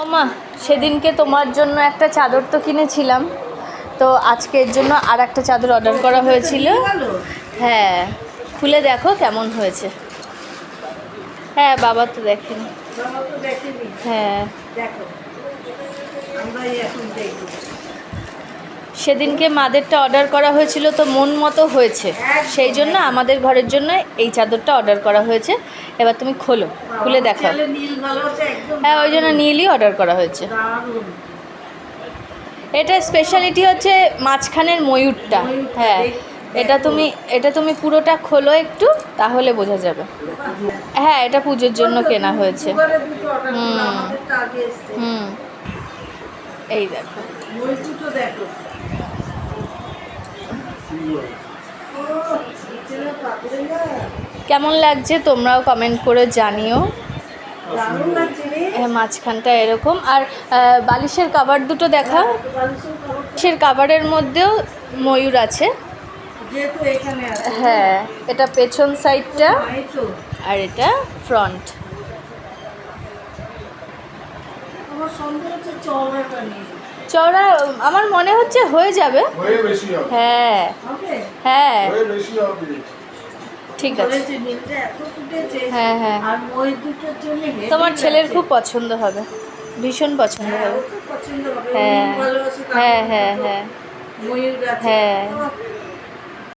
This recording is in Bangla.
ওমা, সেদিনকে তোমার জন্য একটা চাদর তো কিনেছিলাম, তো আজকের জন্য আর একটা চাদর অর্ডার করা হয়েছিল। হ্যাঁ, খুলে দেখো কেমন হয়েছে। হ্যাঁ, বাবা তো দেখেনি। হ্যাঁ, সেদিনকে মাদেরটা অর্ডার করা হয়েছিল তো মন মতো হয়েছে, সেই জন্য আমাদের ঘরের জন্য এই চাদরটা অর্ডার করা হয়েছে। এবার তুমি খোলো, খুলে দেখাও। হ্যাঁ, ওই জন্য নীলই অর্ডার করা হয়েছে। এটা স্পেশালিটি হচ্ছে মাঝখানের ময়ূরটা। হ্যাঁ, এটা তুমি পুরোটা খোলো একটু, তাহলে বোঝা যাবে। হ্যাঁ, এটা পুজোর জন্য কেনা হয়েছে। হুম, এই দেখো। কেমন লাগছে তোমরাও কমেন্ট করে জানিও। হ্যাঁ, মাঝখানটা এরকম। আর বালিশের কাভার দুটো দেখা। বালিশের কাভারের মধ্যেও ময়ূর আছে। হ্যাঁ, এটা পেছন সাইডটা আর এটা ফ্রন্ট। চওড়া আমার মনে হচ্ছে হয়ে যাবে। হ্যাঁ হ্যাঁ, ঠিক আছে। হ্যাঁ হ্যাঁ, তোমার ছেলের খুব পছন্দ হবে, ভীষণ পছন্দ হবে। হ্যাঁ হ্যাঁ হ্যাঁ হ্যাঁ হ্যাঁ।